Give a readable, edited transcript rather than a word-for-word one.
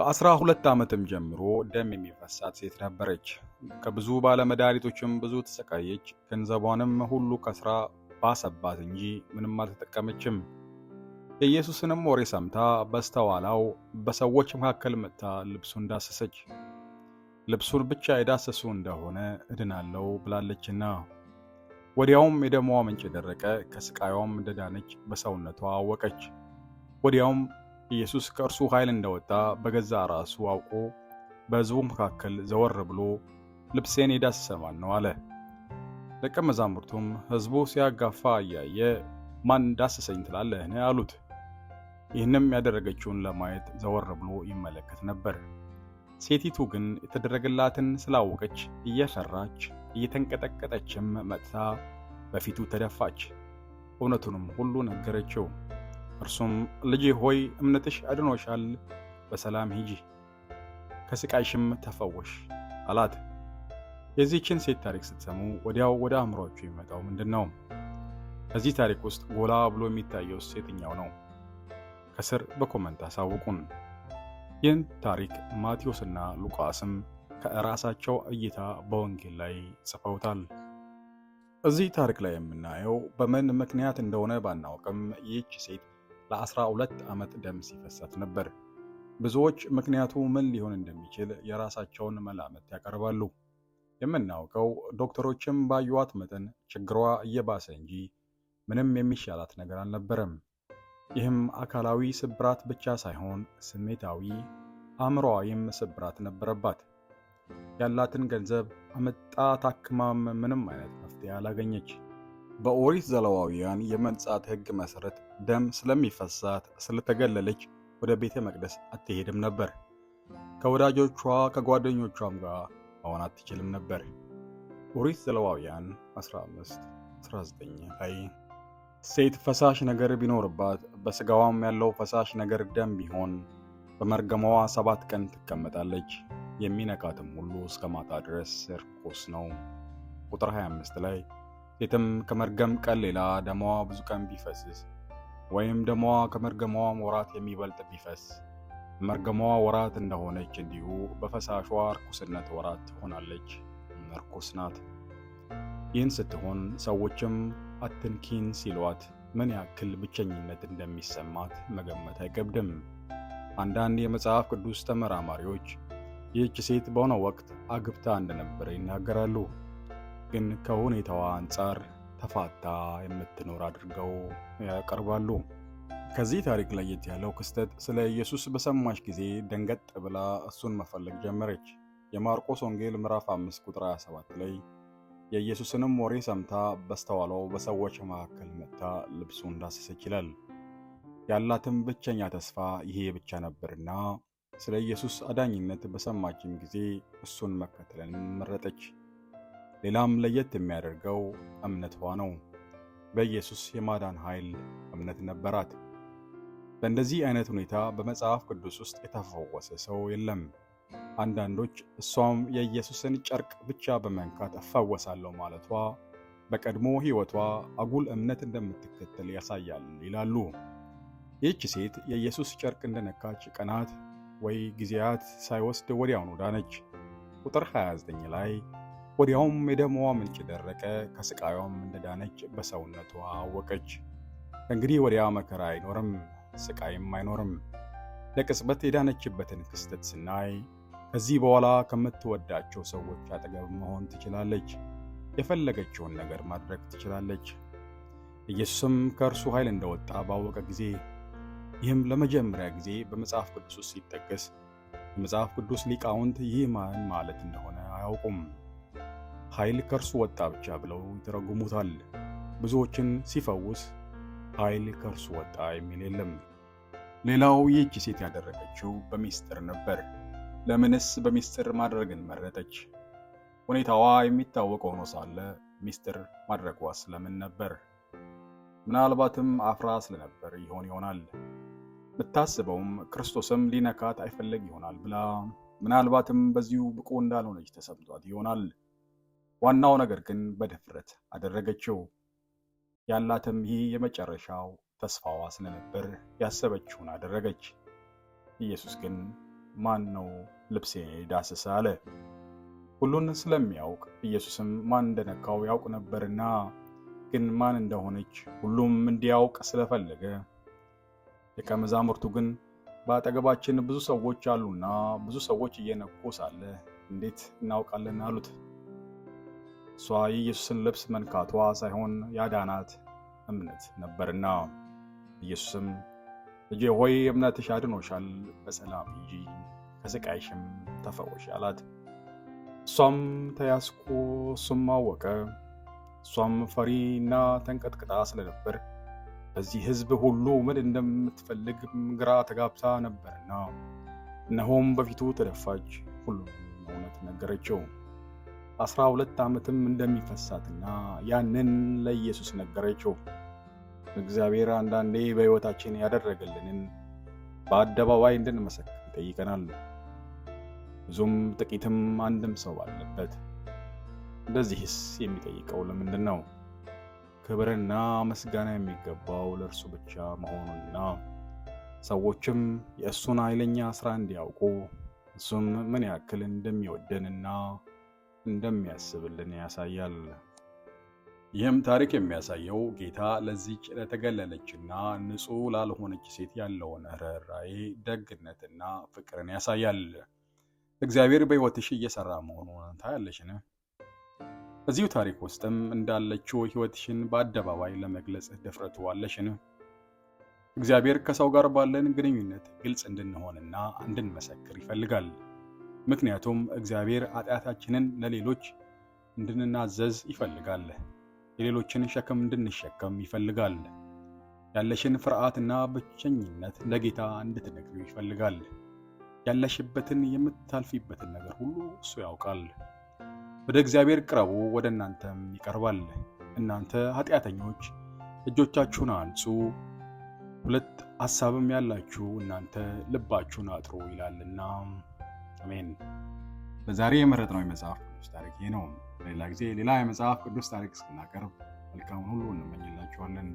ከ12 ዓመትም ጀምሮ ደም የሚፈሳት ሴት ነበረች። ከብዙ ባለመድኃኒቶችም ብዙ ተሰቃየች። ገንዘቧንም ሁሉ ከስራ ባሰባት እንጂ ምንም አልተጠቀመችም። የኢየሱስንም ወሬ ሰምታ በስተኋላው በሰዎች መካከል መጥታ ልብሱን ዳሰሰች። ልብሱን ብቻ የዳሰሱ እንደሆነ እድናለሁ ብላለችና። ወዲያውም የደሟ ምንጭ ደረቀ፣ ከስቃዩም እንደዳነች በሰውነቷ አወቀች። ወዲያውም ኢየሱስ ከእርሱ ኃይል እንደወጣ በገዛ ራሱ አውቆ በሕዝቡ መካከል ዘወር ብሎ ልብሴን የዳሰሰ ማን ነው አለ። ደቀ መዛሙርቱም ሕዝቡ ሲያጋፋ እያየ ማን ዳሰሰኝ ትላለህን አሉት። ይህንም ያደረገችውን ለማየት ዘወር ብሎ ይመለከት ነበር። ሴቲቱ ግን የተደረገላትን ስላወቀች እየፈራች እየተንቀጠቀጠችም መጥታ በፊቱ ተደፋች፣ እውነቱንም ሁሉ ነገረችው። እርሱም ልጄ ሆይ እምነትሽ አድኖሻል፣ በሰላም ሂጂ፣ ከስቃይሽም ተፈወሽ አላት። የዚህችን ሴት ታሪክ ስትሰሙ ወዲያው ወደ አእምሯችሁ የሚመጣው ምንድን ነው? ከዚህ ታሪክ ውስጥ ጎላ ብሎ የሚታየው የትኛው ነው? ከስር በኮመንት አሳውቁን። ይህን ታሪክ ማቴዎስና ሉቃስም ከራሳቸው እይታ በወንጌል ላይ ጽፈውታል። እዚህ ታሪክ ላይ የምናየው በምን ምክንያት እንደሆነ ባናውቅም ይህች ሴት ለ12 ዓመት ደም ሲፈሳት ነበር። ብዙዎች ምክንያቱ ምን ሊሆን እንደሚችል የራሳቸውን መላምት ያቀርባሉ። የምናውቀው ዶክተሮችም ባዩዋት መጠን ችግሯ እየባሰ እንጂ ምንም የሚሻላት ነገር አልነበረም። ይህም አካላዊ ስብራት ብቻ ሳይሆን ስሜታዊ፣ አእምሮአዊም ስብራት ነበረባት። ያላትን ገንዘብ አመጣ ታክማም ምንም አይነት መፍትሄ አላገኘች። በኦሪት ዘሌዋውያን የመንጻት ሕግ መሰረት ደም ስለሚፈሳት ስለተገለለች ወደ ቤተ መቅደስ አትሄድም ነበር። ከወዳጆቿ ከጓደኞቿም ጋር መሆን አትችልም ነበር። ኦሪት ዘሌዋውያን 15:19 ላይ ሴት ፈሳሽ ነገር ቢኖርባት በስጋዋም ያለው ፈሳሽ ነገር ደም ቢሆን በመርገሟ 7 ቀን ትቀመጣለች፣ የሚነካትም ሁሉ እስከ ማታ ድረስ ርኩስ ነው። ቁጥር 25 ላይ ሴትም ከመርገም ቀን ሌላ ደሟ ብዙ ቀን ቢፈስስ ወይም ደሟ ከመርገሟ ወራት የሚበልጥ ቢፈስ መርገሟ ወራት እንደሆነች እንዲሁ በፈሳሿ ርኩስነት ወራት ትሆናለች፣ ርኩስ ናት። ይህን ስትሆን ሰዎችም አትንኪን ሲሏት ምን ያክል ብቸኝነት እንደሚሰማት መገመት አይከብድም። አንዳንድ የመጽሐፍ ቅዱስ ተመራማሪዎች ይህች ሴት በሆነ ወቅት አግብታ እንደነበረ ይናገራሉ። ግን ከሁኔታዋ አንጻር ተፋታ የምትኖር አድርገው ያቀርባሉ። ከዚህ ታሪክ ለየት ያለው ክስተት ስለ ኢየሱስ በሰማች ጊዜ ደንገጥ ብላ እሱን መፈለግ ጀመረች። የማርቆስ ወንጌል ምዕራፍ 5 ቁጥር 27 ላይ የኢየሱስንም ወሬ ሰምታ በስተኋላው በሰዎች መካከል መጥታ ልብሱን ዳሰሰች ይላል። ያላትም ብቸኛ ተስፋ ይሄ ብቻ ነበርና ስለ ኢየሱስ አዳኝነት በሰማችም ጊዜ እሱን መከተልን መረጠች። ሌላም ለየት የሚያደርገው እምነቷ ነው። በኢየሱስ የማዳን ኃይል እምነት ነበራት። በእንደዚህ አይነት ሁኔታ በመጽሐፍ ቅዱስ ውስጥ የተፈወሰ ሰው የለም። አንዳንዶች እሷም የኢየሱስን ጨርቅ ብቻ በመንካት እፈወሳለሁ ማለቷ በቀድሞ ሕይወቷ አጉል እምነት እንደምትከተል ያሳያል ይላሉ። ይህች ሴት የኢየሱስ ጨርቅ እንደነካች ቀናት ወይ ጊዜያት ሳይወስድ ወዲያውኑ ዳነች። ቁጥር 29 ላይ ወዲያውም የደሟ ምንጭ ደረቀ፣ ከስቃዩም እንደዳነች በሰውነቷ አወቀች። እንግዲህ ወዲያ መከራ አይኖርም፣ ስቃይም አይኖርም። ለቅጽበት የዳነችበትን ክስተት ስናይ ከዚህ በኋላ ከምትወዳቸው ሰዎች አጠገብ መሆን ትችላለች። የፈለገችውን ነገር ማድረግ ትችላለች። ኢየሱስም ከእርሱ ኃይል እንደወጣ ባወቀ ጊዜ፣ ይህም ለመጀመሪያ ጊዜ በመጽሐፍ ቅዱስ ውስጥ ሲጠቀስ የመጽሐፍ ቅዱስ ሊቃውንት ይህ ማን ማለት እንደሆነ አያውቁም። ኃይል ከእርሱ ወጣ ብቻ ብለው ይተረጉሙታል። ብዙዎችን ሲፈውስ ኃይል ከእርሱ ወጣ የሚል የለም። ሌላው ይህች ሴት ያደረገችው በሚስጥር ነበር። ለምንስ በሚስጥር ማድረግን መረጠች? ሁኔታዋ የሚታወቅ ሆኖ ሳለ ሚስጥር ማድረጓ ስለምን ነበር? ምናልባትም አፍራ ስለነበር ይሆናል። ብታስበውም ክርስቶስም ሊነካት አይፈለግ ይሆናል ብላ፣ ምናልባትም በዚሁ ብቁ እንዳልሆነች ተሰምቷት ይሆናል። ዋናው ነገር ግን በድፍረት አደረገችው። ያላትም ይህ የመጨረሻው ተስፋዋ ስለነበር ያሰበችውን አደረገች። ኢየሱስ ግን ማን ነው ልብሴ ዳሰሰ አለ። ሁሉን ስለሚያውቅ ኢየሱስም ማን እንደነካው ያውቅ ነበርና፣ ግን ማን እንደሆነች ሁሉም እንዲያውቅ ስለፈለገ፣ ደቀ መዛሙርቱ ግን በአጠገባችን ብዙ ሰዎች አሉና ብዙ ሰዎች እየነኩ ሳለ እንዴት እናውቃለን አሉት። እሷ የኢየሱስን ልብስ መንካቷ ሳይሆን ያዳናት እምነት ነበርና። ኢየሱስም ልጄ ሆይ እምነትሽ አድኖሻል፣ በሰላም ሂጂ፣ ከስቃይሽም ተፈወሽ አላት። እሷም ተያዝኩ፣ እሱም አወቀ። እሷም ፈሪና ተንቀጥቅጣ ስለነበር በዚህ ሕዝብ ሁሉ ምን እንደምትፈልግ ግራ ተጋብታ ነበርና፣ እነሆም በፊቱ ተደፋች፣ ሁሉም እውነት ነገረችው። 12 ዓመትም እንደሚፈሳትና ያንን ለኢየሱስ ነገረችው። እግዚአብሔር አንዳንዴ በሕይወታችን ያደረገልንን በአደባባይ እንድንመሰክር ይጠይቀናል። ብዙም ጥቂትም አንድም ሰው አለበት። እንደዚህስ የሚጠይቀው ለምንድን ነው? ክብርና ምስጋና የሚገባው ለእርሱ ብቻ መሆኑንና ሰዎችም የእሱን ኃይለኛ ሥራ እንዲያውቁ እሱም ምን ያክል እንደሚወደንና እንደሚያስብልን ያሳያል። ይህም ታሪክ የሚያሳየው ጌታ ለዚች ለተገለለችና ንጹሕ ላልሆነች ሴት ያለውን ርኅራኄ፣ ደግነትና ፍቅርን ያሳያል። እግዚአብሔር በሕይወትሽ እየሰራ መሆኑን ታያለሽን? በዚሁ ታሪክ ውስጥም እንዳለችው ሕይወትሽን በአደባባይ ለመግለጽ ድፍረቱ አለሽን? እግዚአብሔር ከሰው ጋር ባለን ግንኙነት ግልጽ እንድንሆንና እንድንመሰክር ይፈልጋል። ምክንያቱም እግዚአብሔር ኃጢአታችንን ለሌሎች እንድንናዘዝ ይፈልጋል። የሌሎችን ሸክም እንድንሸከም ይፈልጋል። ያለሽን ፍርሃትና ብቸኝነት ለጌታ እንድትነግሪው ይፈልጋል። ያለሽበትን የምታልፊበትን ነገር ሁሉ እሱ ያውቃል። ወደ እግዚአብሔር ቅረቡ፣ ወደ እናንተም ይቀርባል። እናንተ ኃጢአተኞች እጆቻችሁን አንጹ፣ ሁለት ሐሳብም ያላችሁ እናንተ ልባችሁን አጥሩ ይላልና። አሜን። በዛሬ የመረጥነው የመጽሐፍ ቅዱስ ታሪክ ይህ ነው። በሌላ ጊዜ ሌላ የመጽሐፍ ቅዱስ ታሪክ እስክናቀርብ መልካሙን ሁሉ እንመኝላችኋለን።